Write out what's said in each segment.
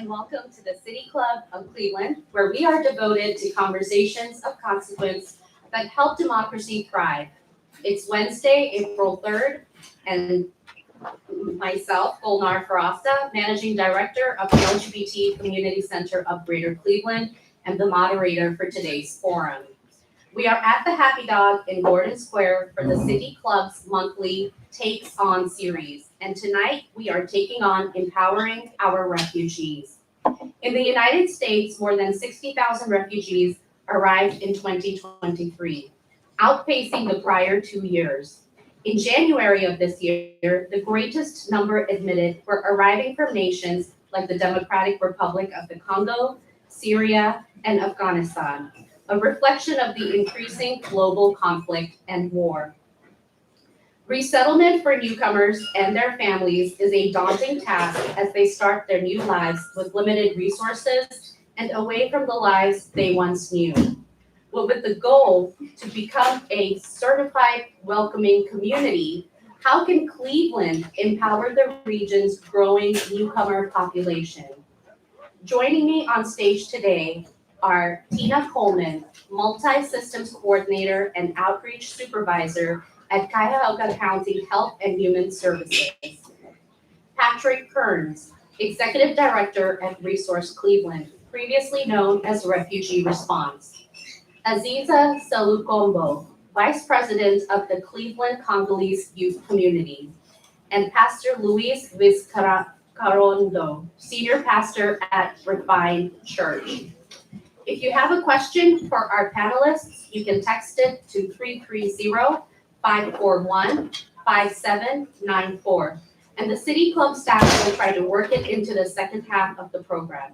and welcome to the City Club of Cleveland, where we are devoted to conversations of consequence that help democracy thrive. It's Wednesday, April 3rd, and myself, Golnar Farasta, Managing Director of the LGBT Community Center of Greater Cleveland, and the moderator for today's forum. We are at the Happy Dog in Gordon Square for the City Club's monthly Takes On series, and tonight we are taking on empowering our refugees. In the United States, more than 60,000 refugees arrived in 2023, outpacing the prior 2 years. In January of this year, the greatest number admitted were arriving from nations like the Democratic Republic of the Congo, Syria, and Afghanistan, a reflection of the increasing global conflict and war. Resettlement for newcomers and their families is a daunting task as they start their new lives with limited resources and away from the lives they once knew. But with the goal to become a certified welcoming community, how can Cleveland empower the region's growing newcomer population? Joining me on stage today are Tina Coleman, Multi-Systems Coordinator and Outreach Supervisor at Cuyahoga County Health and Human Services. Patrick Kearns, Executive Director at Resource Cleveland, previously known as Refugee Response. Aziza Salukombo, Vice President of the Cleveland Congolese Youth Community. And Pastor Luis Vizcarrondo, Senior Pastor at Refine Church. If you have a question for our panelists, you can text it to 330-541-5794. And the City Club staff will try to work it into the second half of the program.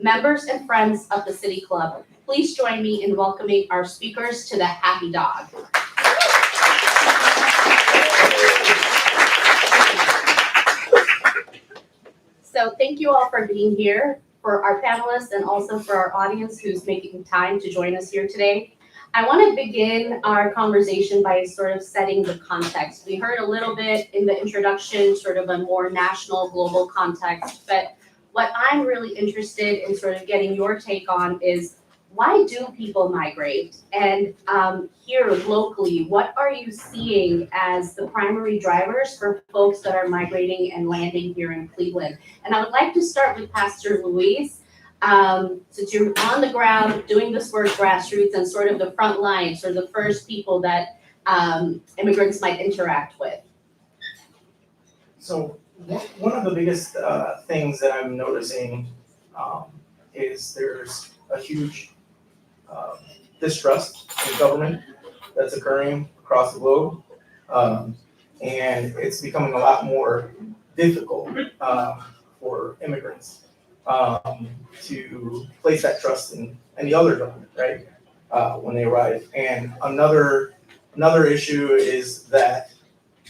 Members and friends of the City Club, please join me in welcoming our speakers to the Happy Dog. So thank you all for being here, for our panelists and also for our audience who's making time to join us here today. I want to begin our conversation by sort of setting the context. We heard a little bit in the introduction, sort of a more national, global context, but what I'm really interested in sort of getting your take on is, why do people migrate? And here locally, what are you seeing as the primary drivers for folks that are migrating and landing here in Cleveland? And I would like to start with Pastor Luis, since you're on the ground doing this work grassroots and sort of the front lines, or the first people that immigrants might interact with. So one of the biggest things that I'm noticing is there's a huge distrust in government that's occurring across the globe, and it's becoming a lot more difficult for immigrants to place that trust in any other government, right? When they arrive. And another issue is that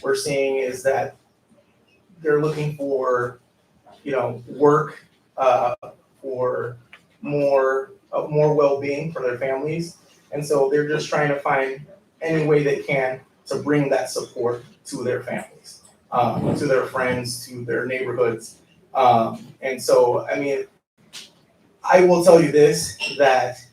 we're seeing is that they're looking for, work for more well-being for their families, and so they're just trying to find any way they can to bring that support to their families, to their friends, to their neighborhoods. And so, I mean, I will tell you this, that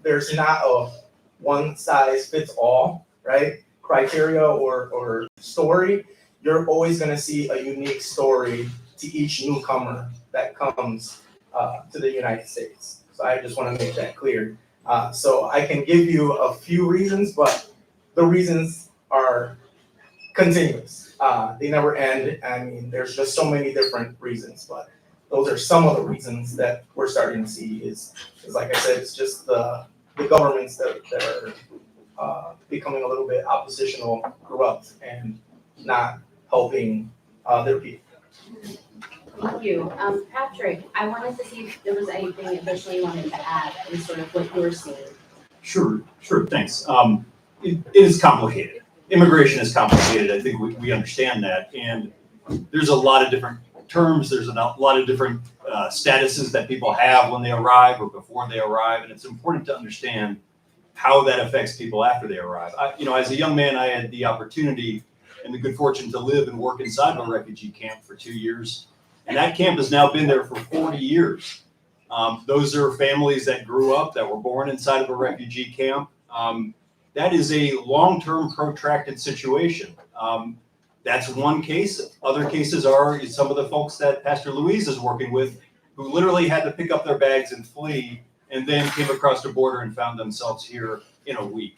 there's not a one-size-fits-all, right, criteria or story. You're always going to see a unique story to each newcomer that comes to the United States. So I just want to make that clear. So I can give you a few reasons, but the reasons are continuous. They never end. I mean, there's just so many different reasons, but those are some of the reasons that we're starting to see is like I said, it's just the governments that are becoming a little bit oppositional, corrupt, and not helping their people. Thank you. Patrick, I wanted to see if there was anything additionally you wanted to add in sort of what you're seeing. Sure, thanks. It is complicated. Immigration is complicated. I think we understand that. And there's a lot of different terms. There's a lot of different statuses that people have when they arrive or before they arrive. And it's important to understand how that affects people after they arrive. As a young man, I had the opportunity and the good fortune to live and work inside of a refugee camp for 2 years. And that camp has now been there for 40 years. Those are families that grew up, that were born inside of a refugee camp. That is a long-term protracted situation. That's one case. Other cases are some of the folks that Pastor Louise is working with who literally had to pick up their bags and flee and then came across the border and found themselves here in a week.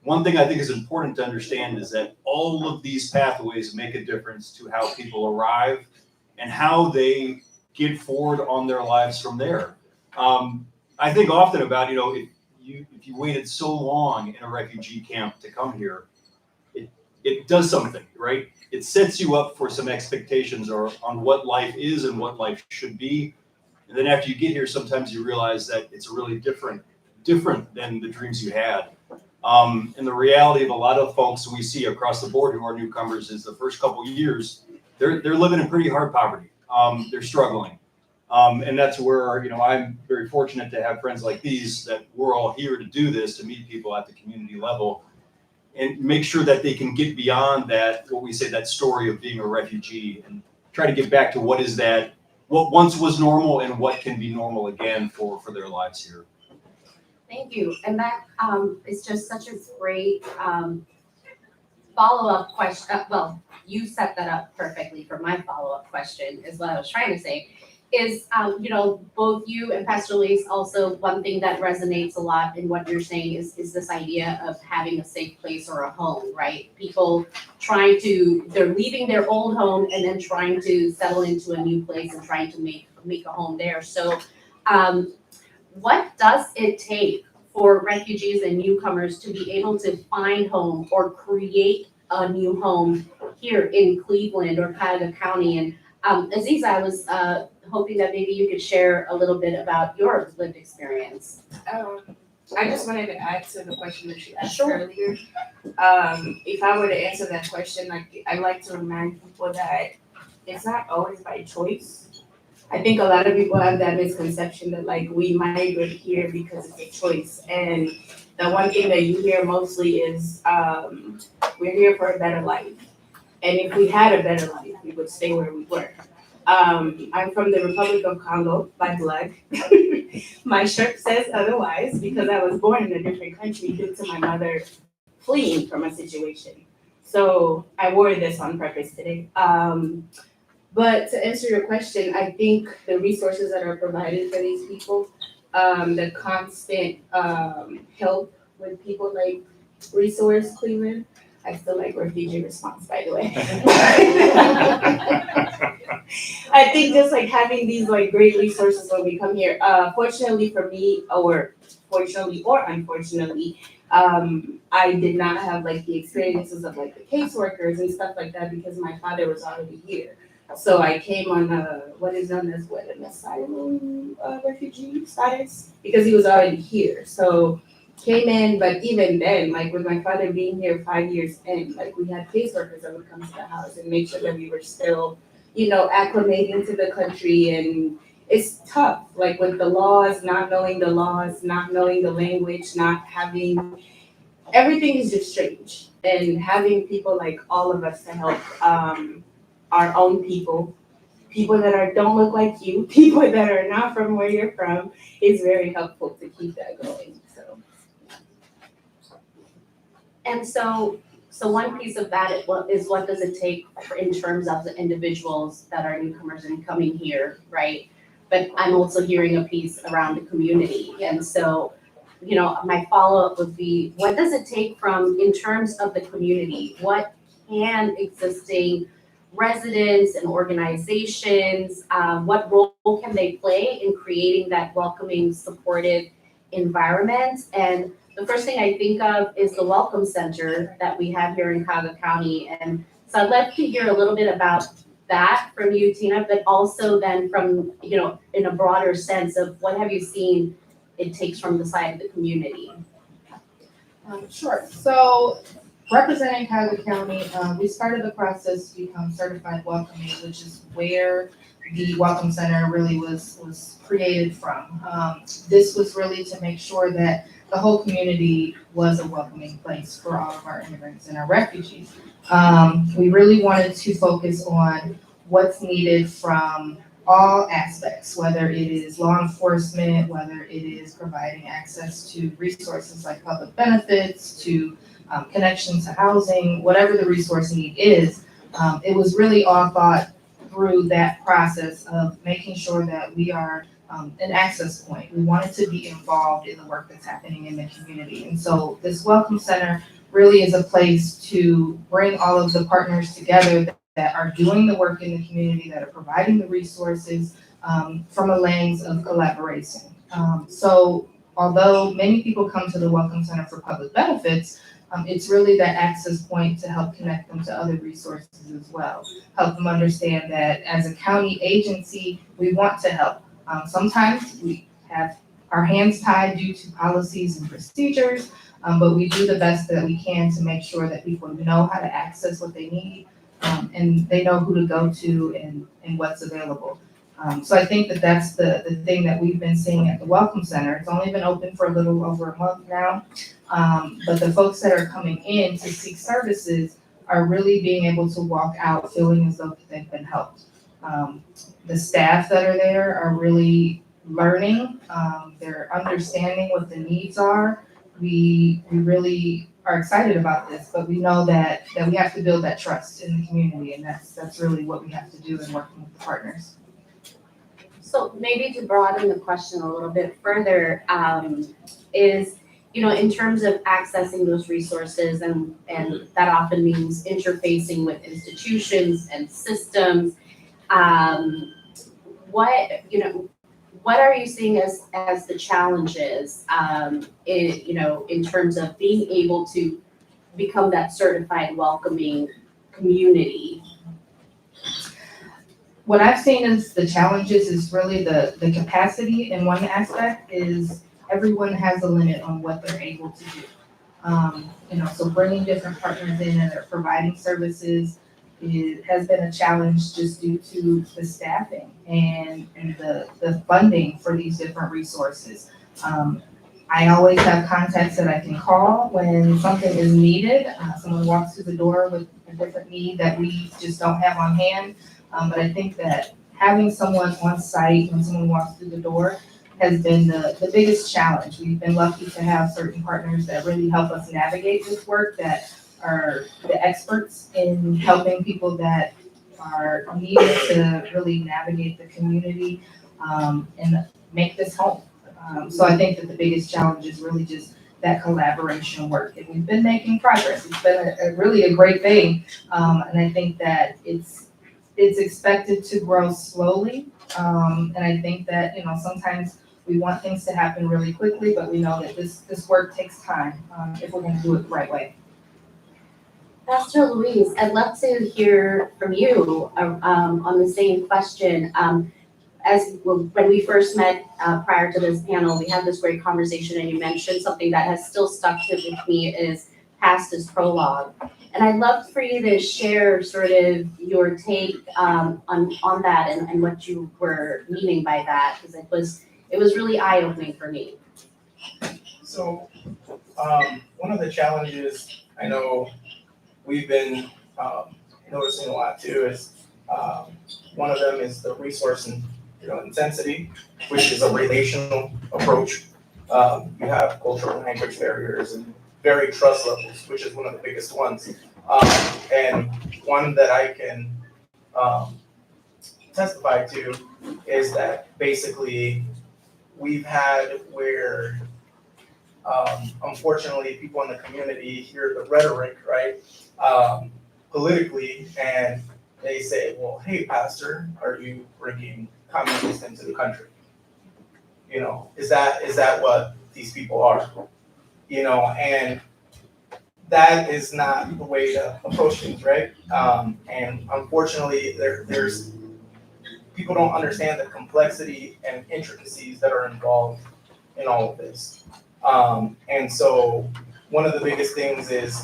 One thing I think is important to understand is that all of these pathways make a difference to how people arrive and how they get forward on their lives from there. I think often about, if you waited so long in a refugee camp to come here, it does something, right? It sets you up for some expectations on what life is and what life should be. And then after you get here, sometimes you realize that it's really different than the dreams you had. And the reality of a lot of folks we see across the board who are newcomers is the first couple of years, they're living in pretty hard poverty. They're struggling. And that's where, I'm very fortunate to have friends like these, that we're all here to do this, to meet people at the community level and make sure that they can get beyond that, what we say, that story of being a refugee, and try to get back to what once was normal and what can be normal again for their lives here. Thank you. And that is just such a great follow-up question. Well, you set that up perfectly for my follow-up question, is what I was trying to say. Is, both you and Pastor Louise, also one thing that resonates a lot in what you're saying is this idea of having a safe place or a home, right? People they're leaving their old home and then trying to settle into a new place and trying to make a home there. So what does it take for refugees and newcomers to be able to find home or create a new home here in Cleveland or Cuyahoga County? And Aziza, I was hoping that maybe you could share a little bit about your lived experience. I just wanted to add to the question that you asked Sure. earlier. If I were to answer that question, I like to remind people that it's not always by choice. I think a lot of people have that misconception that we migrate here because it's a choice. And the one thing that you hear mostly is we're here for a better life. And if we had a better life, we would stay where we were. I'm from the Republic of Congo by blood. My shirt says otherwise because I was born in a different country due to my mother fleeing from a situation. So I wore this on purpose today. But to answer your question, I think the resources that are provided for these people, the constant help with people like Resource Cleveland. I still like Refugee Response, by the way. I think just having these great resources when we come here. Fortunately for me, or fortunately or unfortunately, I did not have the experiences of the caseworkers and stuff like that because my father was already here. So I came on what is known as an asylum refugee status because he was already here. So came in, but even then, with my father being here 5 years in, we had caseworkers that would come to the house and make sure that we were still, acclimating to the country. And it's tough, with the laws, not knowing the language, not having, everything is just strange. And having people like all of us to help our own people that don't look like you, people that are not from where you're from, is very helpful to keep that going. And so one piece of that is what does it take in terms of the individuals that are newcomers and coming here, right? But I'm also hearing a piece around the community. And so, my follow-up would be, what does it take in terms of the community? What can existing residents and organizations, what role can they play in creating that welcoming, supportive environment? And the first thing I think of is the Welcome Center that we have here in Cuyahoga County. And so I'd love to hear a little bit about that from you, Tina, but also then from, in a broader sense of what have you seen it takes from the side of the community? Sure. So representing Cuyahoga County, we started the process to become certified welcoming, which is where the Welcome Center really was created from. This was really to make sure that the whole community was a welcoming place for all of our immigrants and our refugees. We really wanted to focus on what's needed from all aspects, whether it is law enforcement, whether it is providing access to resources like public benefits, to connection to housing, whatever the resource need is. It was really all thought through that process of making sure that we are an access point. We wanted to be involved in the work that's happening in the community. And so this Welcome Center really is a place to bring all of the partners together that are doing the work in the community, that are providing the resources from a lens of collaboration. So although many people come to the Welcome Center for public benefits, it's really that access point to help connect them to other resources as well. Help them understand that as a county agency, we want to help. Sometimes we have our hands tied due to policies and procedures, but we do the best that we can to make sure that people know how to access what they need, and they know who to go to and what's available. So I think that that's the thing that we've been seeing at the Welcome Center. It's only been open for a little over a month now, but the folks that are coming in to seek services are really being able to walk out feeling as though they've been helped. The staff that are there are really learning, they're understanding what the needs are. We really are excited about this, but we know that we have to build that trust in the community, and that's really what we have to do in working with the partners. So maybe to broaden the question a little bit further, is, in terms of accessing those resources, and that often means interfacing with institutions and systems, what are you seeing as the challenges, in terms of being able to become that certified welcoming community? What I've seen as the challenges is really the capacity in one aspect is everyone has a limit on what they're able to do. So bringing different partners in and they're providing services has been a challenge just due to the staffing and the funding for these different resources. I always have contacts that I can call when something is needed. Someone walks through the door with a different need that we just don't have on hand. But I think that having someone on site when someone walks through the door has been the biggest challenge. We've been lucky to have certain partners that really help us navigate this work, that are the experts in helping people that are needing to really navigate the community and make this home. So I think that the biggest challenge is really just that collaboration work. And we've been making progress. It's been really a great thing. And I think that it's expected to grow slowly. And I think that, sometimes we want things to happen really quickly, but we know that this work takes time if we're going to do it the right way. Pastor Louise, I'd love to hear from you on the same question. When we first met prior to this panel, we had this great conversation, and you mentioned something that has still stuck with me is past is prologue. And I'd love for you to share sort of your take on that and what you were meaning by that, because it was really eye-opening for me. So, one of the challenges I know we've been noticing a lot too is one of them is the resource and intensity, which is a relational approach. You have cultural language barriers and varied trust levels, which is one of the biggest ones. And one that I can testify to is that basically we've had where unfortunately people in the community hear the rhetoric, right, politically, and they say, well, hey, pastor, are you bringing communists into the country? Is that what these people are? And that is not the way to approach things, right? And unfortunately, there's people don't understand the complexity and intricacies that are involved in all of this. And so one of the biggest things is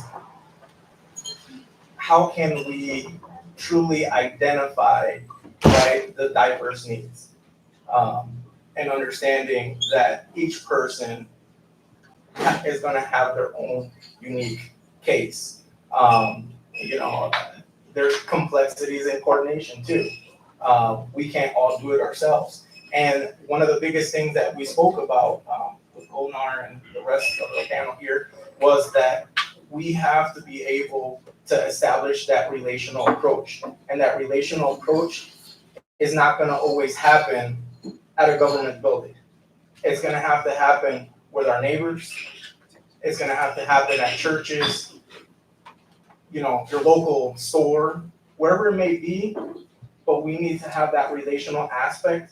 how can we truly identify, right, the diverse needs, and understanding that each person is going to have their own unique case. there's complexities in coordination too. We can't all do it ourselves. And one of the biggest things that we spoke about with Golnar and the rest of the panel here was that we have to be able to establish that relational approach. And that relational approach is not gonna always happen at a government building. It's gonna have to happen with our neighbors. It's gonna have to happen at churches, you know, your local store, wherever it may be. But we need to have that relational aspect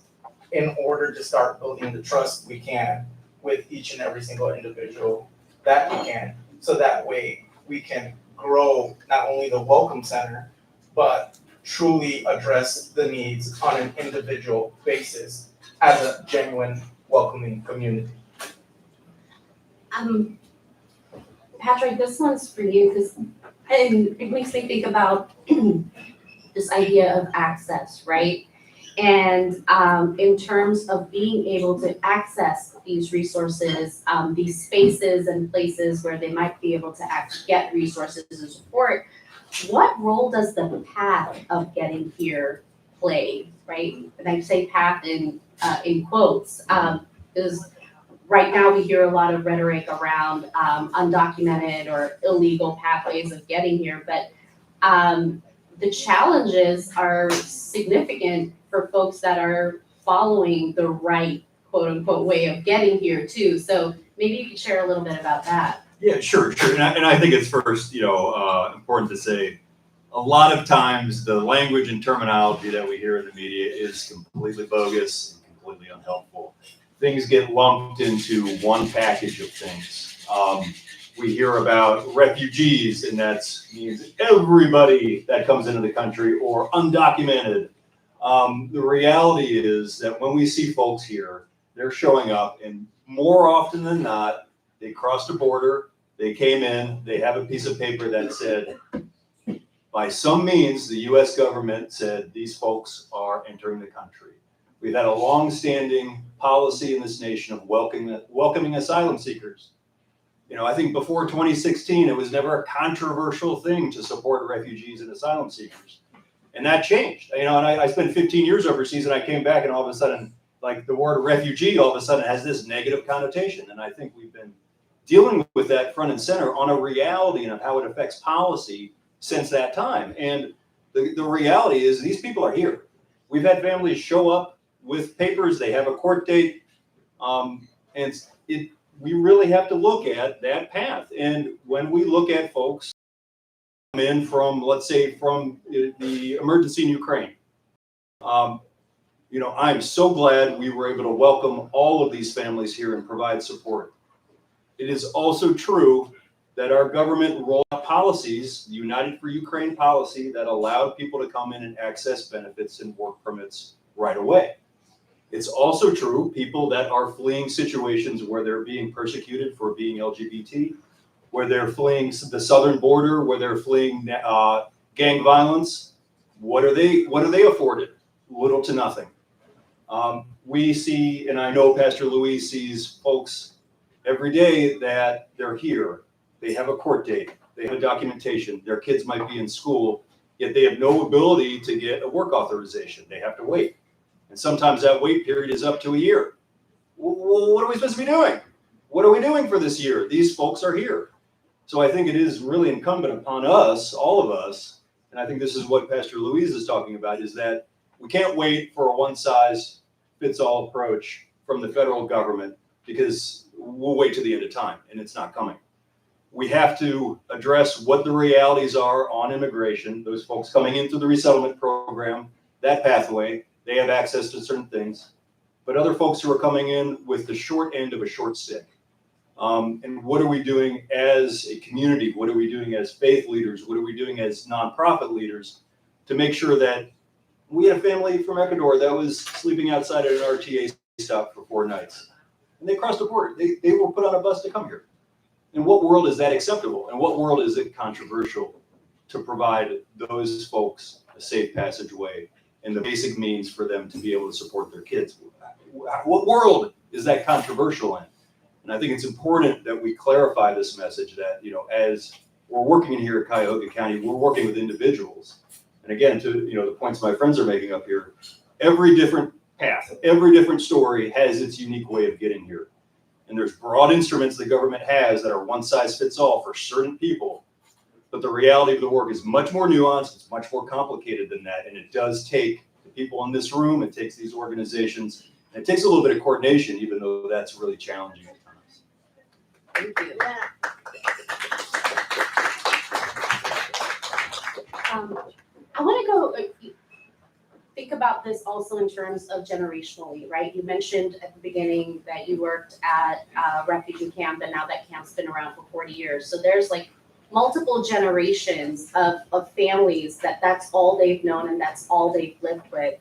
in order to start building the trust we can with each and every single individual that we can. So that way we can grow not only the Welcome Center, but truly address the needs on an individual basis as a genuine welcoming community. Patrick, this one's for you because it makes me think about this idea of access, right? And in terms of being able to access these resources, these spaces and places where they might be able to get resources and support, what role does the path of getting here play, right? And I say path in quotes, because right now we hear a lot of rhetoric around undocumented or illegal pathways of getting here, but the challenges are significant for folks that are following the right quote unquote way of getting here too. So maybe you could share a little bit about that. Yeah, sure. And I think it's first, important to say, a lot of times the language and terminology that we hear in the media is completely bogus and completely unhelpful. Things get lumped into one package of things. We hear about refugees, and that means everybody that comes into the country, or undocumented. The reality is that when we see folks here, they're showing up, and more often than not, they crossed a border, they came in, they have a piece of paper that said, by some means, the US government said these folks are entering the country. We've had a long-standing policy in this nation of welcoming asylum seekers. I think before 2016, it was never a controversial thing to support refugees and asylum seekers. And that changed. And I spent 15 years overseas, and I came back, and all of a sudden, like, the word refugee all of a sudden has this negative connotation. And I think we've been dealing with that front and center on a reality and of how it affects policy since that time. And the reality is these people are here. We've had families show up with papers, they have a court date, we really have to look at that path. And when we look at folks come in from, let's say, from the emergency in Ukraine, I'm so glad we were able to welcome all of these families here and provide support. It is also true that our government rolled out policies, the United for Ukraine policy, that allowed people to come in and access benefits and work permits right away. It's also true, people that are fleeing situations where they're being persecuted for being LGBT, where they're fleeing the southern border, where they're fleeing gang violence, what are they afforded? Little to nothing. We see, and I know Pastor Louis sees folks every day that they're here. They have a court date, they have documentation, their kids might be in school, yet they have no ability to get a work authorization. They have to wait. And sometimes that wait period is up to a year. Well, what are we supposed to be doing? What are we doing for this year? These folks are here. So I think it is really incumbent upon us, all of us, and I think this is what Pastor Louise is talking about, is that we can't wait for a one-size-fits-all approach from the federal government, because we'll wait to the end of time, and it's not coming. We have to address what the realities are on immigration. Those folks coming in through the Resettlement program, that pathway, they have access to certain things. But other folks who are coming in with the short end of a short stick. And what are we doing as a community? What are we doing as faith leaders? What are we doing as nonprofit leaders to make sure that we had a family from Ecuador that was sleeping outside at an RTA stop for 4 nights. And they crossed the border. They were put on a bus to come here. In what world is that acceptable? In what world is it controversial to provide those folks a safe passageway and the basic means for them to be able to support their kids? What world is that controversial in? And I think it's important that we clarify this message that, as we're working in here at Cuyahoga County, we're working with individuals. And again, to the points my friends are making up here, every different path, every different story has its unique way of getting here. And there's broad instruments the government has that are one size fits all for certain people. But the reality of the work is much more nuanced, it's much more complicated than that. And it does take the people in this room, it takes these organizations, and it takes a little bit of coordination, even though that's really challenging at times. Thank you. I want to go think about this also in terms of generationally, right? You mentioned at the beginning that you worked at a refugee camp, and now that camp's been around for 40 years. So there's like multiple generations of families that's all they've known and that's all they've lived with.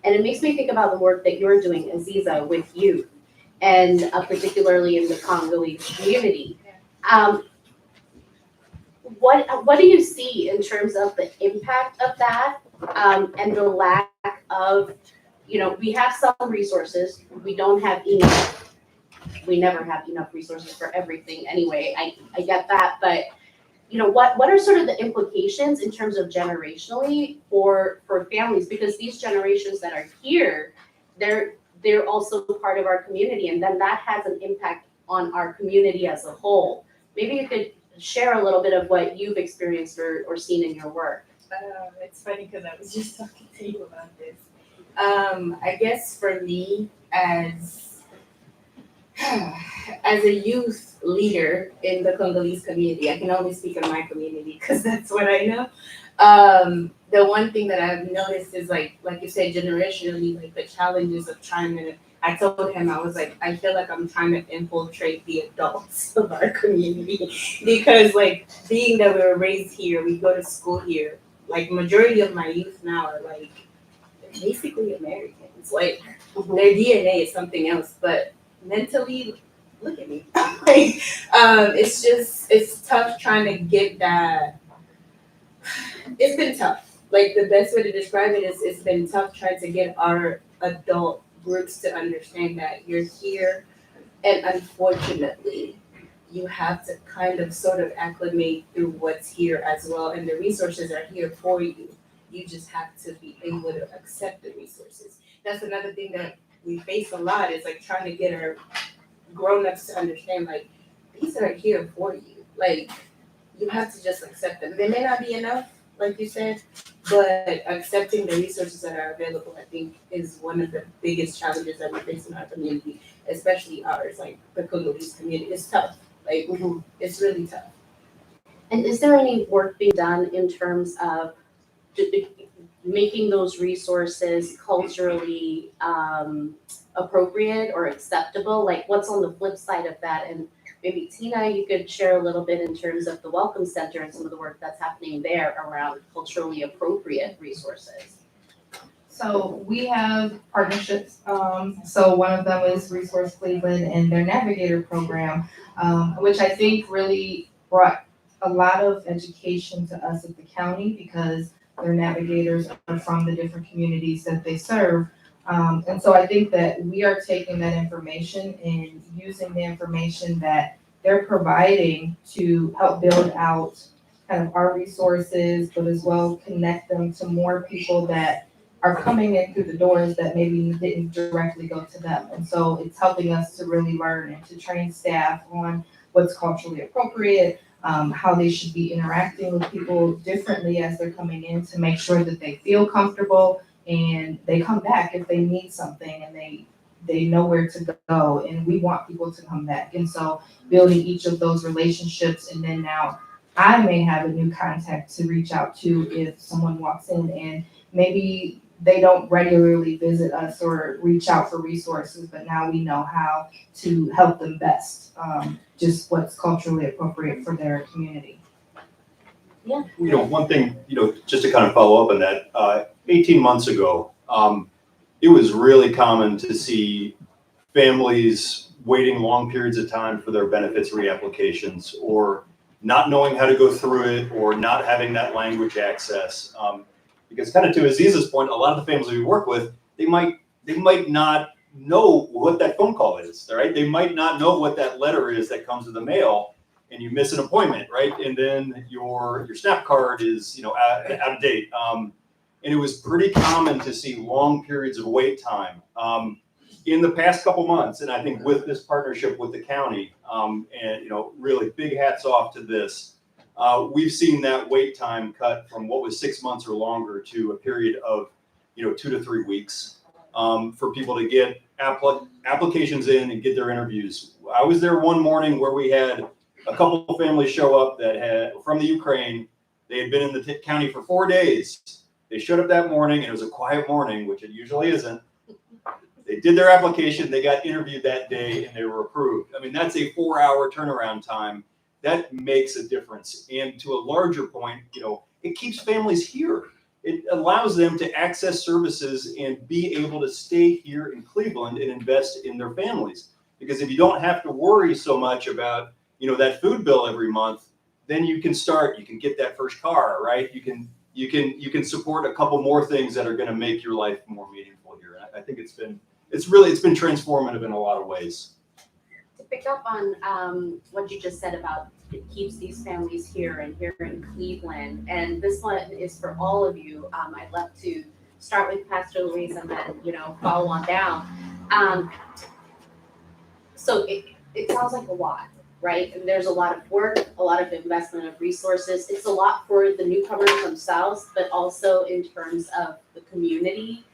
And it makes me think about the work that you're doing, Aziza, with youth, and particularly in the Congolese community. What do you see in terms of the impact of that, and the lack of, we have some resources, we don't have enough. We never have enough resources for everything anyway, I get that, but what are sort of the implications in terms of generationally for families? Because these generations that are here, they're also part of our community, and then that has an impact on our community as a whole. Maybe you could share a little bit of what you've experienced or seen in your work. It's funny because I was just talking to you about this. I guess for me, as a youth leader in the Congolese community, I can only speak on my community because that's what I know. The one thing that I've noticed is like you said, generationally, like the challenges of trying to. I told him, I was like, I feel like I'm trying to infiltrate the adults of our community because like being that we were raised here, we go to school here. Like majority of my youth now are like basically Americans. Like their DNA is something else, but mentally, look at me. Like it's tough trying to get that. It's been tough. Like the best way to describe it is it's been tough trying to get our adult groups to understand that you're here, and unfortunately you have to kind of sort of acclimate through what's here as well, and the resources are here for you. You just have to be able to accept the resources. That's another thing that we face a lot, is like trying to get our grown-ups to understand like these are here for you. Like you have to just accept them. They may not be enough, like you said, but accepting the resources that are available, I think, is one of the biggest challenges that we face in our community, especially ours, like the Congolese community. It's tough. Like, it's really tough. And is there any work being done in terms of making those resources culturally appropriate or acceptable? Like, what's on the flip side of that? And maybe Tina, you could share a little bit in terms of the Welcome Center and some of the work that's happening there around culturally appropriate resources. So we have partnerships. So one of them is Resource Cleveland and their Navigator program, which I think really brought a lot of education to us at the county because their navigators are from the different communities that they serve. And so I think that we are taking that information and using the information that they're providing to help build out kind of our resources, but as well connect them to more people that are coming in through the doors that maybe didn't directly go to them. And so it's helping us to really learn and to train staff on what's culturally appropriate, how they should be interacting with people differently as they're coming in to make sure that they feel comfortable and they come back if they need something and they know where to go, and we want people to come back. And so building each of those relationships, and then now I may have a new contact to reach out to if someone walks in and maybe they don't regularly visit us or reach out for resources, but now we know how to help them best, just what's culturally appropriate for their community. Yeah. One thing, just to kind of follow up on that, 18 months ago, it was really common to see families waiting long periods of time for their benefits reapplications, or not knowing how to go through it, or not having that language access. Because kind of to Aziza's point, a lot of the families we work with, they might not know what that phone call is, right? They might not know what that letter is that comes in the mail, and you miss an appointment, right? And then your SNAP card is out of date. and it was pretty common to see long periods of wait time. In the past couple months, and I think with this partnership with the county, and really big hats off to this, we've seen that wait time cut from what was 6 months or longer to a period of 2 to 3 weeks for people to get applications in and get their interviews. I was there one morning where we had a couple of families show up that had from the Ukraine. They had been in the county for 4 days. They showed up that morning, and it was a quiet morning, which it usually isn't. They did their application, they got interviewed that day, and they were approved. I mean, that's a 4-hour turnaround time. That makes a difference. And to a larger point, it keeps families here. It allows them to access services and be able to stay here in Cleveland and invest in their families. Because if you don't have to worry so much about, that food bill every month, then you can get that first car, right? You can support a couple more things that are going to make your life more meaningful here. I think it's been transformative in a lot of ways. To pick up on what you just said about it keeps these families here and here in Cleveland, and this one is for all of you. I'd love to start with Pastor Louise and then follow on down. So it sounds like a lot, right? And there's a lot of work, a lot of investment of resources. It's a lot for the newcomers themselves, but also in terms of the community.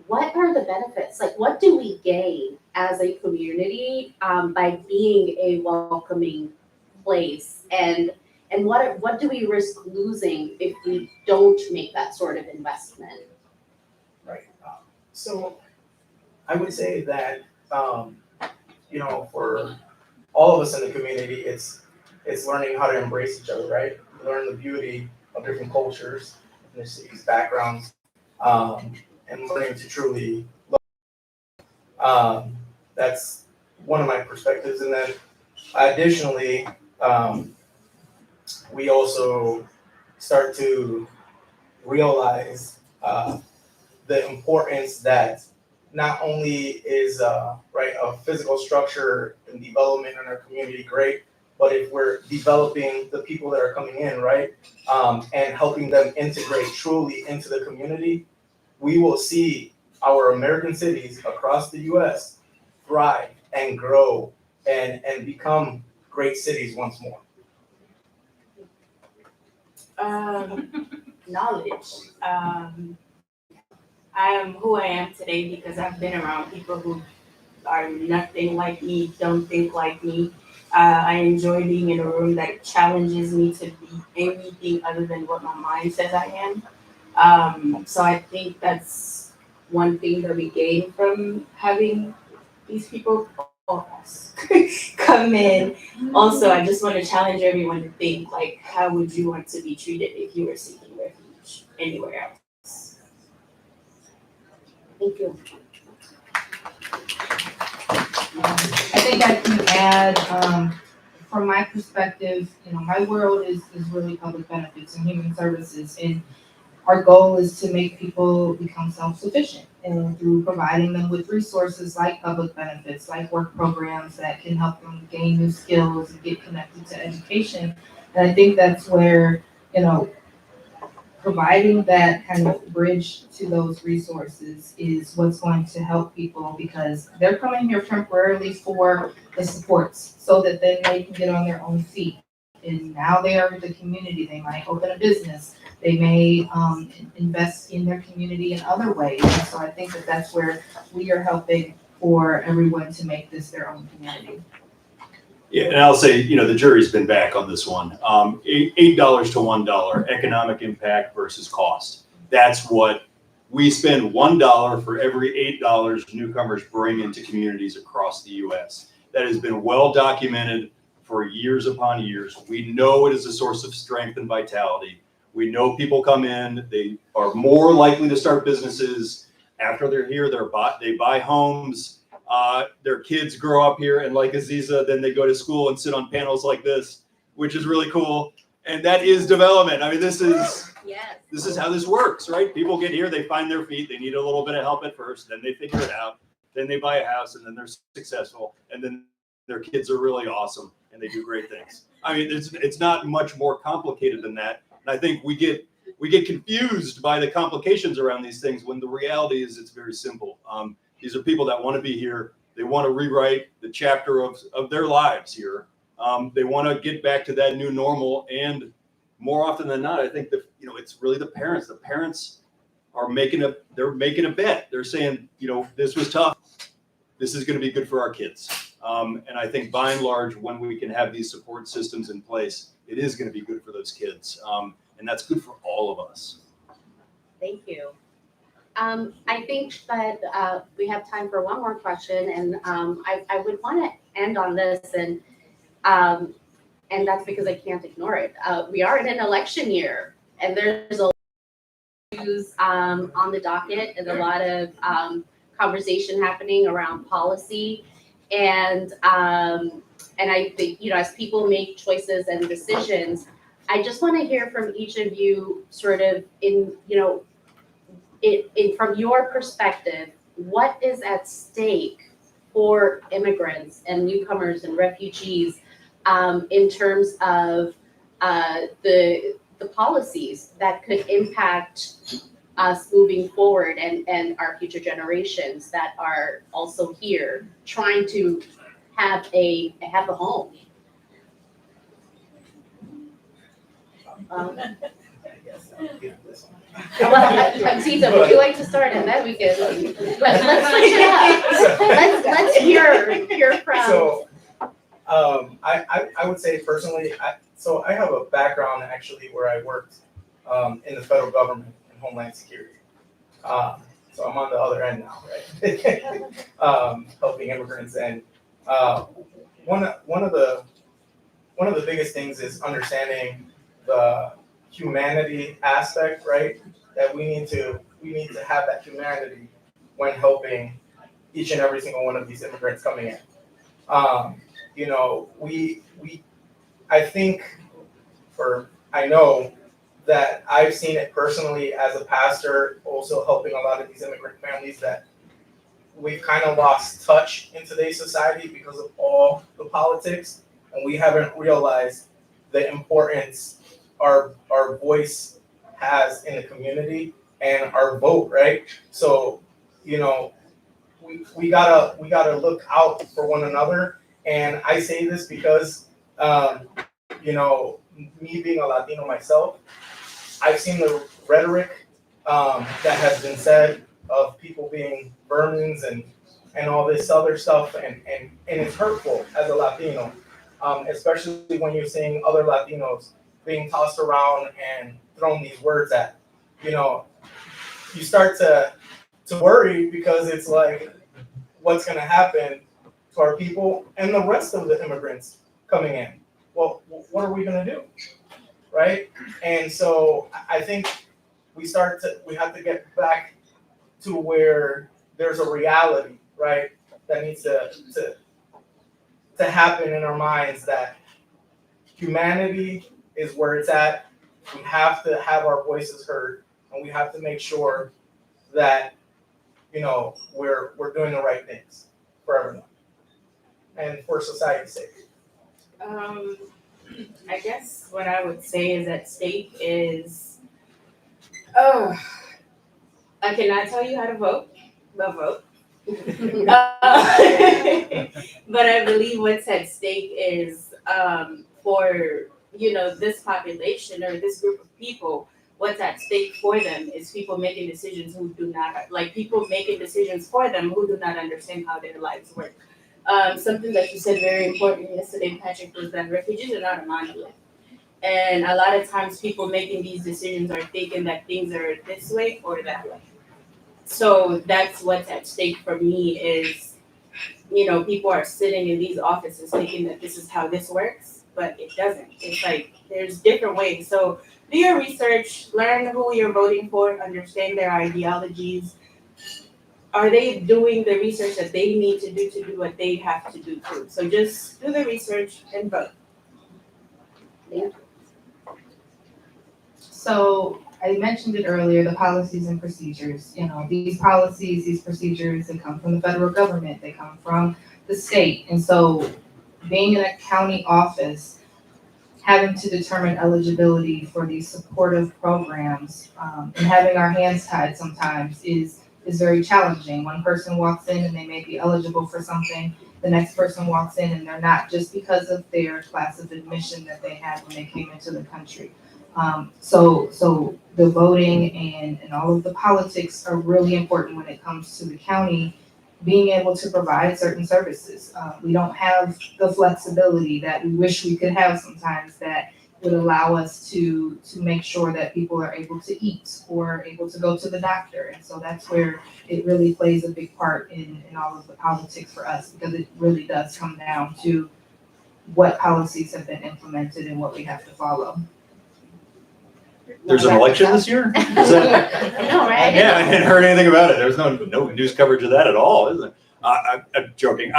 What are the benefits? Like, what do we gain as a community by being a welcoming place? And what do we risk losing if we don't make that sort of investment? Right. So I would say that, for all of us in the community, it's learning how to embrace each other, right? Learn the beauty of different cultures, ethnicities, backgrounds, and learning to truly love. That's one of my perspectives. And then additionally, we also start to realize the importance that not only is a physical structure and development in our community great, but if we're developing the people that are coming in, right, and helping them integrate truly into the community, we will see our American cities across the U.S. thrive and grow and become great cities once more. Knowledge. I am who I am today because I've been around people who are nothing like me, don't think like me. I enjoy being in a room that challenges me to be anything other than what my mind says I am. So I think that's one thing that we gain from having these people come in. Also, I just want to challenge everyone to think, like, how would you want to be treated if you were seeking refuge anywhere else? Thank you. I think I can add, from my perspective, my world is really public benefits and human services, and our goal is to make people become self-sufficient, and through providing them with resources like public benefits, like work programs that can help them gain new skills and get connected to education. And I think that's where, providing that kind of bridge to those resources is what's going to help people, because they're coming here temporarily for the supports so that then they can get on their own feet. And now they are in the community. They might open a business. They may invest in their community in other ways. And so I think that that's where we are helping for everyone to make this their own community. Yeah, and I'll say, the jury's been back on this one. $8 to $1, economic impact versus cost. That's what we spend $1 for every $8 newcomers bring into communities across the U.S. That has been well documented for years upon years. We know it is a source of strength and vitality. We know people come in, they are more likely to start businesses. After they're here, they buy homes. Their kids grow up here, and like Aziza, then they go to school and sit on panels like this, which is really cool. And that is development. I mean, this is how this works, right? People get here, they find their feet, they need a little bit of help at first, then they figure it out, then they buy a house, and then they're successful, and then their kids are really awesome, and they do great things. I mean, it's not much more complicated than that. And I think we get we get confused by the complications around these things when the reality is it's very simple. These are people that want to be here. They want to rewrite the chapter of their lives here. They want to get back to that new normal, and more often than not, I think that, you know, it's really the parents. The parents are making a bet. They're saying, you know, this was tough. This is going to be good for our kids. And I think by and large, when we can have these support systems in place, it is going to be good for those kids. And that's good for all of us. Thank you. I think that we have time for one more question, and I would want to end on this, and that's because I can't ignore it. We are in an election year, and there's a lot of issues on the docket, and a lot of conversation happening around policy, and I think, you know, as people make choices and decisions, I just want to hear from each of you, sort of in, you know, from your perspective, what is at stake for immigrants and newcomers and refugees in terms of the policies that could impact us moving forward, and our future generations that are also here trying to have a home. Well, Tita, would you like to start, and then we can let's switch it up. Let's hear from. So, I would say personally, I have a background actually where I worked in the federal government and Homeland Security. So I'm on the other end now, right? Helping immigrants, and one of the biggest things is understanding the humanity aspect, right? That we need to have that humanity when helping each and every single one of these immigrants coming in. You know, I know that I've seen it personally as a pastor, also helping a lot of these immigrant families, that we've kind of lost touch in today's society because of all the politics, and we haven't realized the importance our voice has in the community and our vote, right? So, you know, we gotta look out for one another. And I say this because, you know, me being a Latino myself, I've seen the rhetoric that has been said of people being vermins and all this other stuff, and it's hurtful as a Latino, especially when you're seeing other Latinos being tossed around and thrown these words at. You know, you start to worry, because it's like, what's going to happen to our people and the rest of the immigrants coming in? Well, what are we going to do, right? And so I think we have to get back to where there's a reality, right, that needs to happen in our minds, that humanity is where it's at. We have to have our voices heard, and we have to make sure that, you know, we're doing the right things for everyone and for society's sake. I guess what I would say is at stake is, I cannot tell you how to vote, but vote. But I believe what's at stake is, for, you know, this population or this group of people, what's at stake for them is people making decisions who do not, like, people making decisions for them who do not understand how their lives work. Something that you said very important yesterday, Patrick, was that refugees are not a monolith. And a lot of times people making these decisions are thinking that things are this way or that way. So that's what's at stake for me is, you know, people are sitting in these offices thinking that this is how this works, but it doesn't. It's like, there's different ways. So do your research, learn who you're voting for, understand their ideologies. Are they doing the research that they need to do what they have to do too? So just do the research and vote. So I mentioned it earlier, the policies and procedures. You know, these policies, these procedures, they come from the federal government, they come from the state. And so being in a county office, having to determine eligibility for these supportive programs, and having our hands tied sometimes is very challenging. One person walks in and they may be eligible for something, the next person walks in and they're not, just because of their class of admission that they had when they came into the country. So the voting and all of the politics are really important when it comes to the county being able to provide certain services. We don't have the flexibility that we wish we could have sometimes that would allow us to make sure that people are able to eat or able to go to the doctor. And so that's where it really plays a big part in all of the politics for us, because it really does come down to what policies have been implemented and what we have to follow. There's an election this year? Is that? I know, right? Yeah, I hadn't heard anything about it. There's no news coverage of that at all, is it? I'm joking.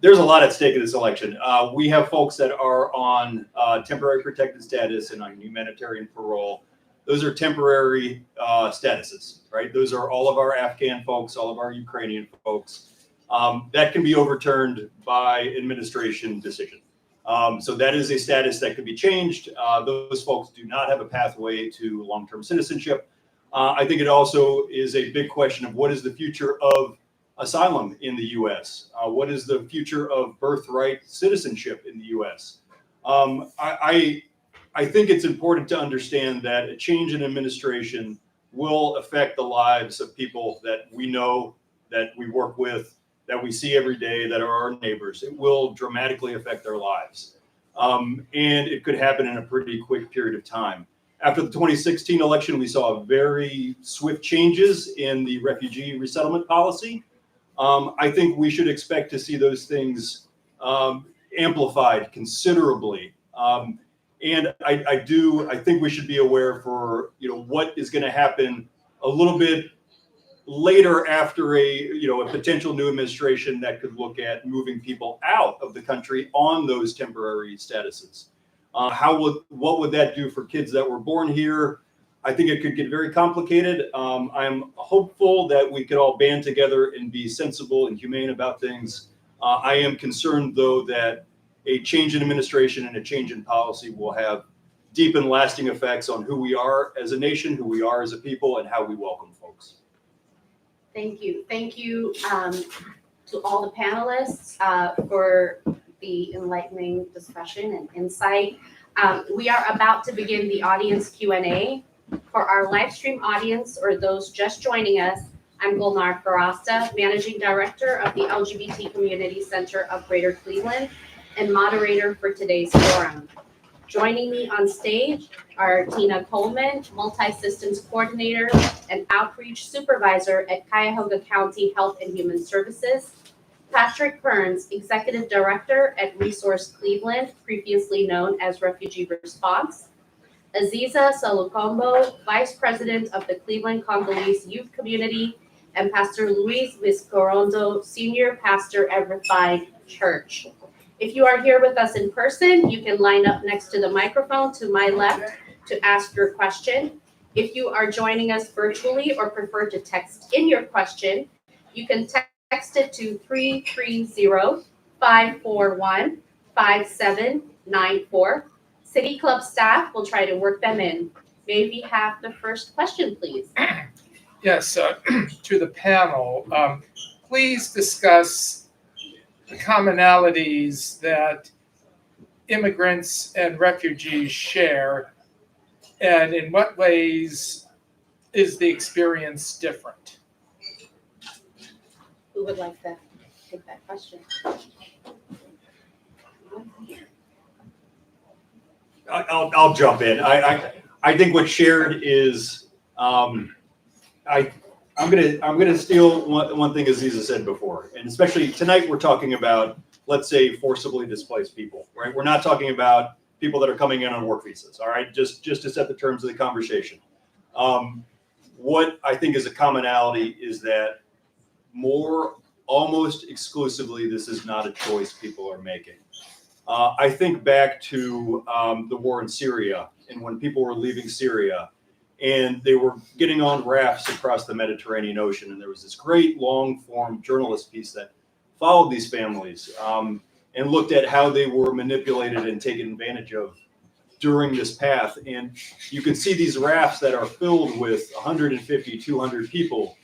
There's a lot at stake in this election. We have folks that are on temporary protected status and on humanitarian parole. Those are temporary statuses, right? Those are all of our Afghan folks, all of our Ukrainian folks. That can be overturned by administration decision. So that is a status that could be changed. Those folks do not have a pathway to long-term citizenship. I think it also is a big question of what is the future of asylum in the U.S.? What is the future of birthright citizenship in the U.S.? I think it's important to understand that a change in administration will affect the lives of people that we know, that we work with, that we see every day, that are our neighbors. It will dramatically affect their lives. And it could happen in a pretty quick period of time. After the 2016 election, we saw very swift changes in the refugee resettlement policy. I think we should expect to see those things amplified considerably. And I think we should be aware for, what is going to happen a little bit later after a potential new administration that could look at moving people out of the country on those temporary statuses. What would that do for kids that were born here? I think it could get very complicated. I'm hopeful that we could all band together and be sensible and humane about things. I am concerned, though, that a change in administration and a change in policy will have deep and lasting effects on who we are as a nation, who we are as a people, and how we welcome folks. Thank you. Thank you to all the panelists for the enlightening discussion and insight. We are about to begin the audience Q&A. For our live stream audience or those just joining us, I'm Gulnar Farasta, Managing Director of the LGBT Community Center of Greater Cleveland and moderator for today's forum. Joining me on stage are Tina Coleman, Multi-Systems Coordinator and Outreach Supervisor at Cuyahoga County Health and Human Services, Patrick Kearns, Executive Director at Resource Cleveland, previously known as Refugee Response, Aziza Salukombo, Vice President of the Cleveland Congolese Youth Community, and Pastor Luis Vizcorondo, Senior Pastor at Refined Church. If you are here with us in person, you can line up next to the microphone to my left to ask your question. If you are joining us virtually or prefer to text in your question, you can text it to 330-541-5794. City Club staff will try to work them in. May we have the first question, please? Yes, to the panel, please discuss the commonalities that immigrants and refugees share, and in what ways is the experience different? Who would like to take that question? I'll jump in. I think what's shared is I'm gonna steal one thing Aziza said before, and especially tonight we're talking about, let's say, forcibly displaced people, right? We're not talking about people that are coming in on work visas, all right? Just to set the terms of the conversation. What I think is a commonality is that almost exclusively, this is not a choice people are making. I think back to the war in Syria, and when people were leaving Syria, and they were getting on rafts across the Mediterranean Ocean. And there was this great long-form journalist piece that followed these families and looked at how they were manipulated and taken advantage of during this path. And you can see these rafts that are filled with 150, 200 people,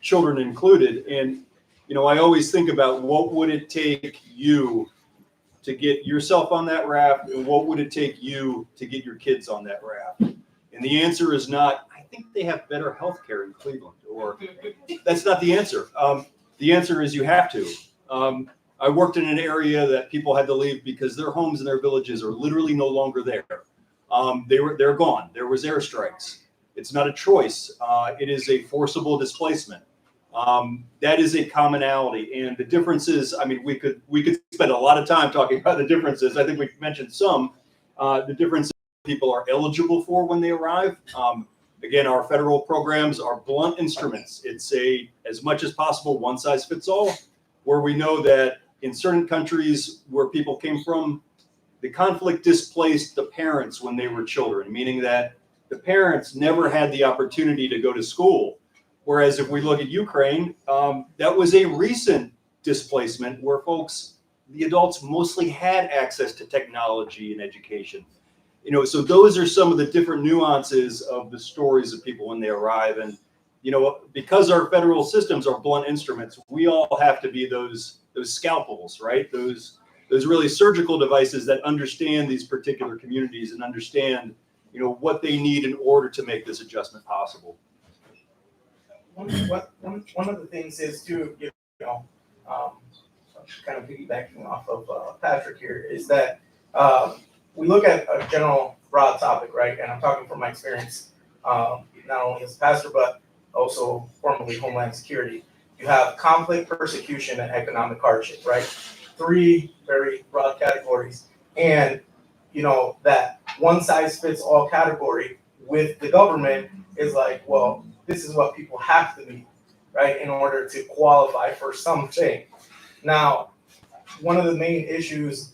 children included. And, I always think about what would it take you to get yourself on that raft, and what would it take you to get your kids on that raft? And the answer is not, I think they have better health care in Cleveland, or that's not the answer. The answer is you have to. I worked in an area that people had to leave because their homes and their villages are literally no longer there. They're gone. There was airstrikes. It's not a choice. It is a forcible displacement. That is a commonality, and the differences. I mean, we could spend a lot of time talking about the differences. I think we've mentioned some. The differences people are eligible for when they arrive. Again, our federal programs are blunt instruments. It's as much as possible, one size fits all, where we know that in certain countries where people came from, the conflict displaced the parents when they were children, meaning that the parents never had the opportunity to go to school. Whereas if we look at Ukraine, that was a recent displacement where the adults mostly had access to technology and education. So those are some of the different nuances of the stories of people when they arrive. And, because our federal systems are blunt instruments, we all have to be those scalpels, right? Those really surgical devices that understand these particular communities and understand, what they need in order to make this adjustment possible. One of the things is too, kind of piggybacking off of Patrick here, is that we look at a general broad topic, right? And I'm talking from my experience, not only as a pastor, but also formerly Homeland Security. You have conflict, persecution, and economic hardship, right? 3 very broad categories. And, that one size fits all category with the government is like, well, this is what people have to meet, right, in order to qualify for something. Now, one of the main issues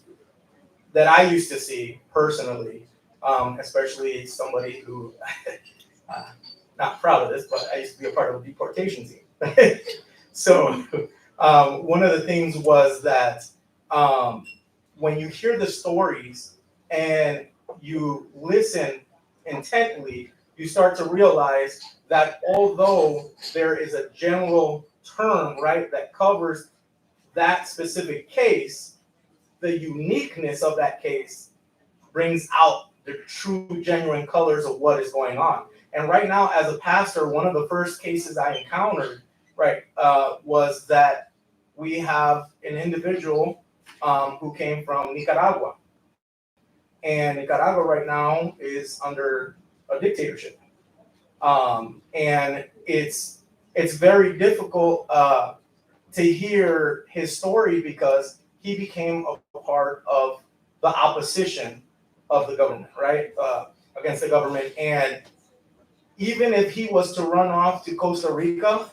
that I used to see personally, especially somebody who, not proud of this, but I used to be a part of the deportation team. So one of the things was that when you hear the stories and you listen intently, you start to realize that although there is a general term, right, that covers that specific case, the uniqueness of that case brings out the true, genuine colors of what is going on. And right now, as a pastor, one of the first cases I encountered, right, was that we have an individual who came from Nicaragua. And Nicaragua right now is under a dictatorship. And it's very difficult to hear his story because he became a part of the opposition of the government, right? Against the government. And even if he was to run off to Costa Rica,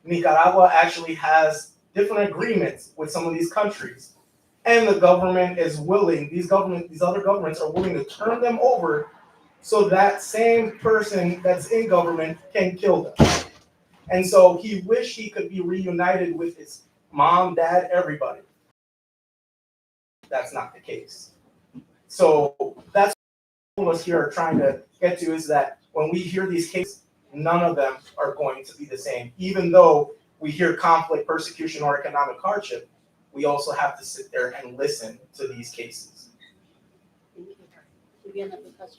Nicaragua actually has different agreements with some of these countries. And the government is willing, these other governments are willing to turn them over so that same person that's in government can kill them. And so he wished he could be reunited with his mom, dad, everybody. That's not the case. So that's what all of us here are trying to get to, is that when we hear these cases, none of them are going to be the same. Even though we hear conflict, persecution, or economic hardship, we also have to sit there and listen to these cases.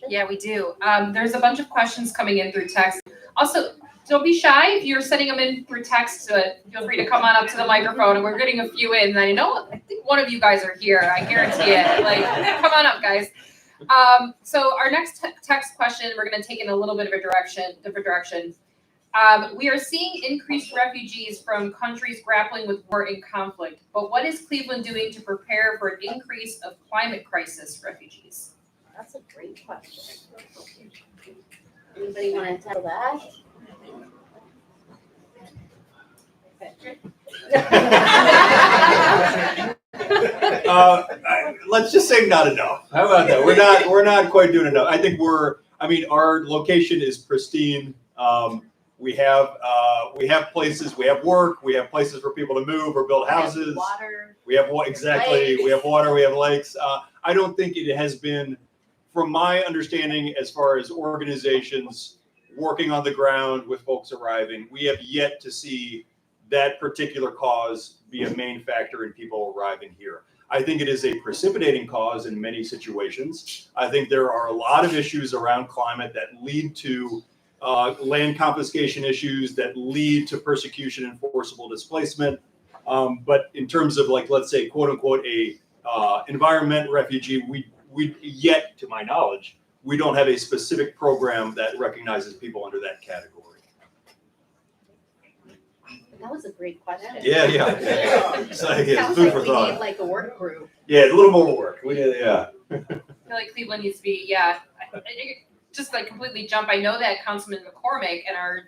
Yeah, we do. There's a bunch of questions coming in through text. Also, don't be shy if you're sending them in through text. Feel free to come on up to the microphone, and we're getting a few in. And I think one of you guys are here. I guarantee it. Come on up, guys. So our next text question, we're going to take in a little bit of a different direction. We are seeing increased refugees from countries grappling with war and conflict, but what is Cleveland doing to prepare for an increase of climate crisis refugees? That's a great question. Anybody want to tackle that? Let's just say not enough. How about that? We're not quite doing enough. I think our location is pristine. We have places, we have work, we have places for people to move or build houses. Water. We have exactly. Lakes. We have water, we have lakes. I don't think it has been from my understanding, as far as organizations working on the ground with folks arriving, we have yet to see that particular cause be a main factor in people arriving here. I think it is a precipitating cause in many situations. I think there are a lot of issues around climate that lead to land confiscation issues, that lead to persecution and forcible displacement. But in terms of, like, let's say, quote unquote, a environment refugee, we yet, to my knowledge, we don't have a specific program that recognizes people under that category. That was a great question. Yeah. It's like, it's Sounds food like for we thought. need like a work group. Yeah, a little more work. We did, yeah. I feel like Cleveland needs to be, just like completely jump. I know that Councilman McCormick in our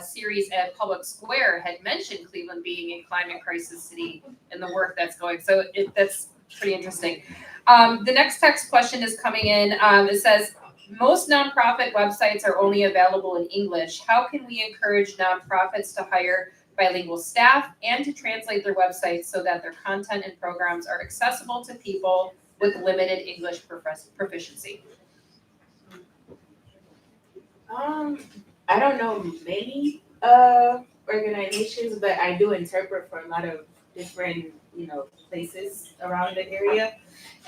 series at Public Square had mentioned Cleveland being a climate crisis city and the work that's going. So that's pretty interesting. The next text question is coming in. It says, most nonprofit websites are only available in English. How can we encourage nonprofits to hire bilingual staff and to translate their websites so that their content and programs are accessible to people with limited English proficiency? I don't know many organizations, but I do interpret for a lot of different, places around the area.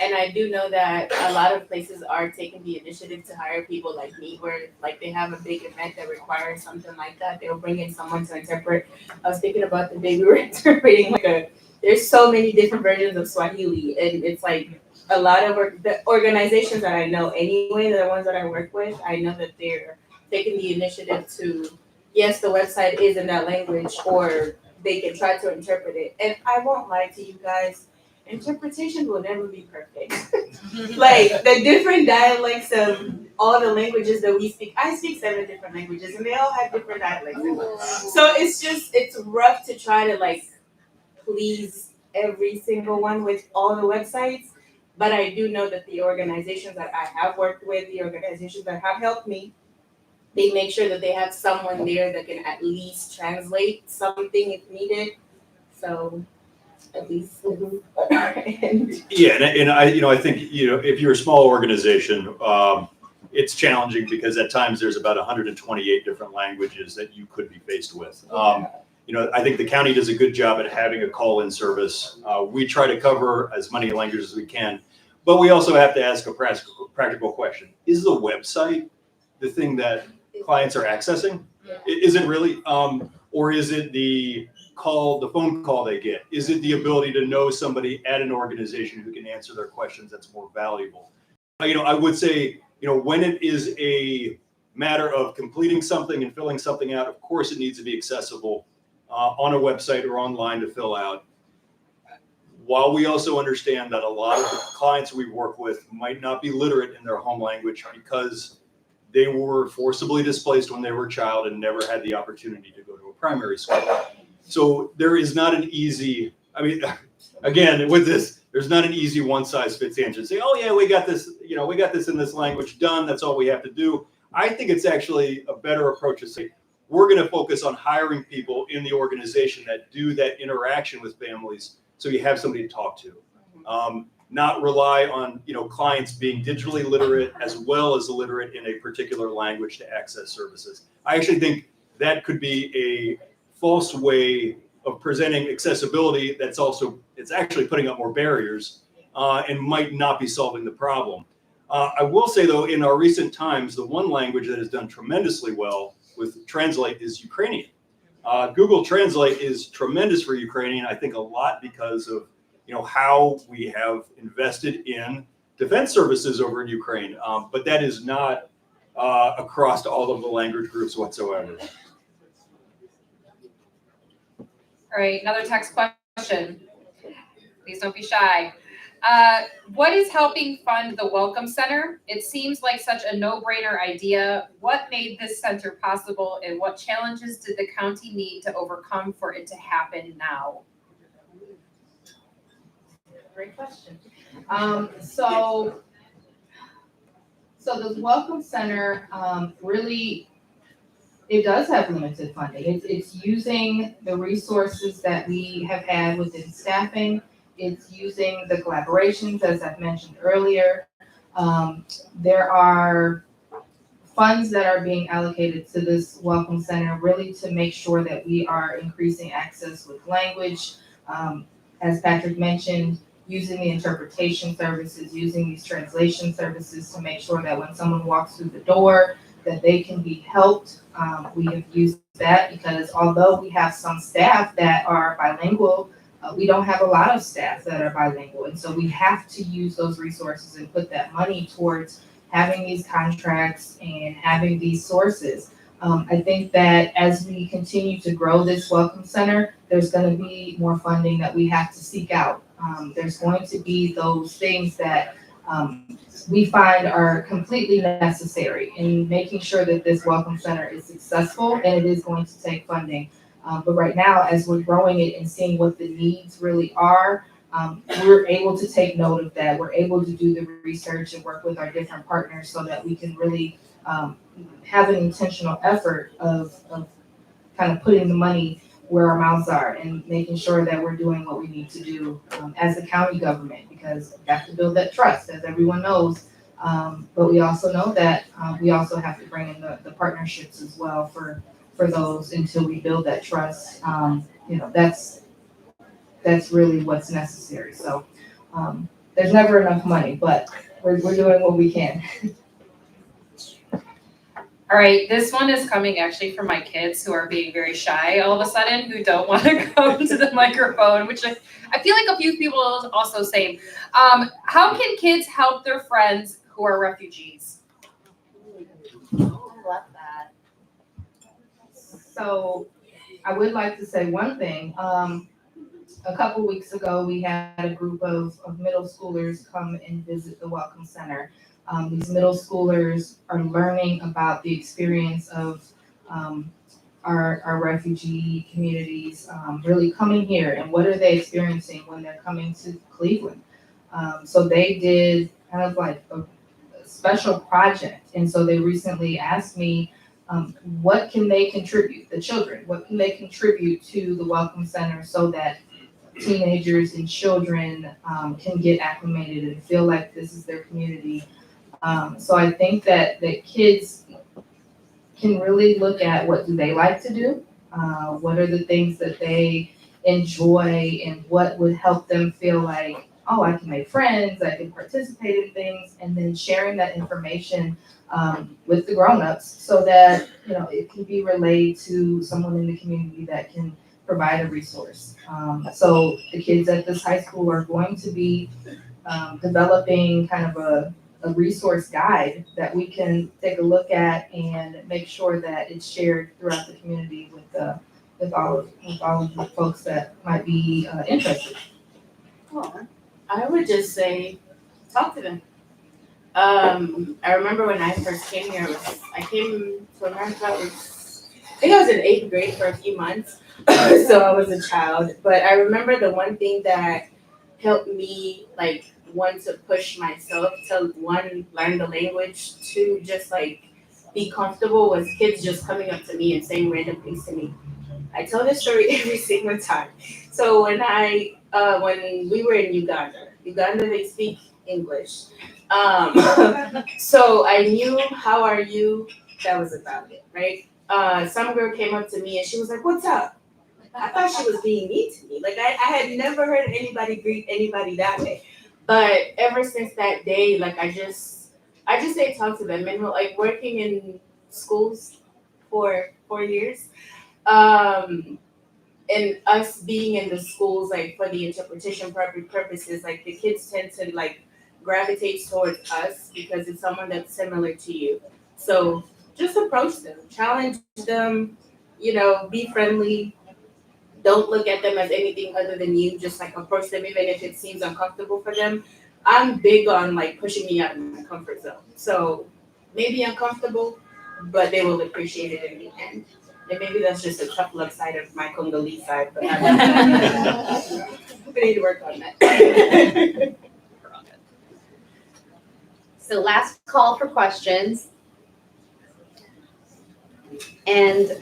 And I do know that a lot of places are taking the initiative to hire people like me, where like they have a big event that requires something like that, they'll bring in someone to interpret. I was thinking about the day we were interpreting there's so many different versions of Swahili, and it's like a lot of the organizations that I know anyway, the ones that I work with, I know that they're taking the initiative to, yes, the website is in that language, or they can try to interpret it. And I won't lie to you guys, interpretation will never be perfect. Like the different dialects of all the languages that we speak, I speak 7 different languages and they all have different dialects. So it's rough to try to please every single one with all the websites. But I do know that the organizations that I have worked with, the organizations that have helped me, they make sure that they have someone there that can at least translate something if needed. So at least. Yeah, and I think, if you're a small organization, it's challenging because at times there's about 128 different languages that you could be faced with. I think the county does a good job at having a call-in service. We try to cover as many languages as we can, but we also have to ask a practical question. Is the website the thing that clients are accessing? Is it really? Or is it the phone call they get? Is it the ability to know somebody at an organization who can answer their questions that's more valuable? I would say, when it is a matter of completing something and filling something out, of course it needs to be accessible on a website or online to fill out. While we also understand that a lot of the clients we work with might not be literate in their home language because they were forcibly displaced when they were a child and never had the opportunity to go to a primary school. So there is not an easy, again, with this, there's not an easy one-size-fits answer. Say, oh yeah, we got this in this language done, that's all we have to do. I think it's actually a better approach to say, we're gonna focus on hiring people in the organization that do that interaction with families so you have somebody to talk to. Not rely on clients being digitally literate as well as illiterate in a particular language to access services. I actually think that could be a false way of presenting accessibility it's actually putting up more barriers and might not be solving the problem. I will say though, in our recent times, the one language that has done tremendously well with Translate is Ukrainian. Google Translate is tremendous for Ukrainian, I think a lot because of how we have invested in defense services over in Ukraine, but that is not across all of the language groups whatsoever. All right, another text question. Please don't be shy. What is helping fund the Welcome Center? It seems like such a no-brainer idea. What made this center possible and what challenges did the county need to overcome for it to happen now? Great question. So the Welcome Center really, it does have limited funding. It's using the resources that we have had within staffing. It's using the collaborations, as I've mentioned earlier. There are funds that are being allocated to this Welcome Center really to make sure that we are increasing access with language. As Patrick mentioned, using the interpretation services, using these translation services to make sure that when someone walks through the door, that they can be helped. We have used that because although we have some staff that are bilingual, we don't have a lot of staff that are bilingual. And so we have to use those resources and put that money towards having these contracts and having these sources. I think that as we continue to grow this Welcome Center, there's going to be more funding that we have to seek out. There's going to be those things that we find are completely necessary in making sure that this Welcome Center is successful, and it is going to take funding. But right now, as we're growing it and seeing what the needs really are, we're able to take note of that. We're able to do the research and work with our different partners so that we can really have an intentional effort of kind of putting the money where our mouths are and making sure that we're doing what we need to do as a county government, because we have to build that trust, as everyone knows. But we also know that we also have to bring in the partnerships as well for those until we build that trust. That's really what's necessary. So there's never enough money, but we're doing what we can. All right, this one is coming actually from my kids who are being very shy all of a sudden, who don't want to come to the microphone, which I feel like a few people also say. How can kids help their friends who are refugees? I love that. So I would like to say one thing. A couple weeks ago, we had a group of middle schoolers come and visit the Welcome Center. These middle schoolers are learning about the experience of our refugee communities really coming here, and what are they experiencing when they're coming to Cleveland. So they did kind of like a special project, and so they recently asked me, what can they contribute, the children, what can they contribute to the Welcome Center so that teenagers and children can get acclimated and feel like this is their community. So I think that kids can really look at what do they like to do, what are the things that they enjoy, and what would help them feel like, oh, I can make friends, I can participate in things, and then sharing that information with the grown-ups so that it can be relayed to someone in the community that can provide a resource. So the kids at this high school are going to be developing kind of a resource guide that we can take a look at and make sure that it's shared throughout the community with all of the folks that might be interested. Well, I would just say, talk to them. I remember when I first came here, I came to America, I think I was in 8th grade for a few months, so I was a child. But I remember the one thing that helped me want to push myself to one, learn the language, two, just be comfortable was kids just coming up to me and saying random things to me. I tell this story every single time. So when we were in Uganda, they speak English. So I knew, how are you? That was about it, right? Some girl came up to me and she was like, what's up? I thought she was being mean to me. I had never heard anybody greet anybody that way. But ever since that day, I just say talk to them. And working in schools for 4 years, and us being in the schools for the interpretation purposes, the kids tend to gravitate towards us because it's someone that's similar to you. So just approach them, challenge them, be friendly. Don't look at them as anything other than you. Just approach them, even if it seems uncomfortable for them. I'm big on pushing me out of my comfort zone. So maybe uncomfortable, but they will appreciate it in the end. And maybe that's just a tough love side of my Congolese side, but we need to work on that. So last call for questions. And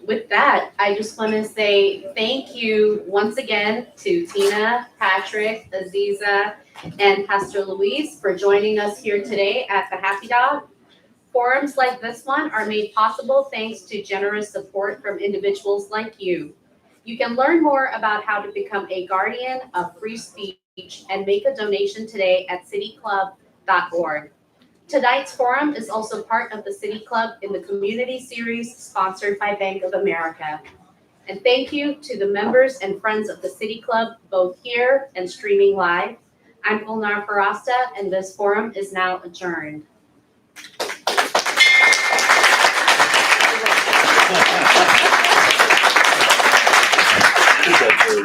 with that, I just want to say thank you once again to Tina, Patrick, Aziza, and Pastor Luis for joining us here today at the Happy Dog. Forums like this one are made possible thanks to generous support from individuals like you. You can learn more about how to become a guardian of free speech and make a donation today at cityclub.org. Tonight's forum is also part of the City Club in the Community Series sponsored by Bank of America. And thank you to the members and friends of the City Club, both here and streaming live. I'm Gulnar Farasta, and this forum is now adjourned. Good job, Julie.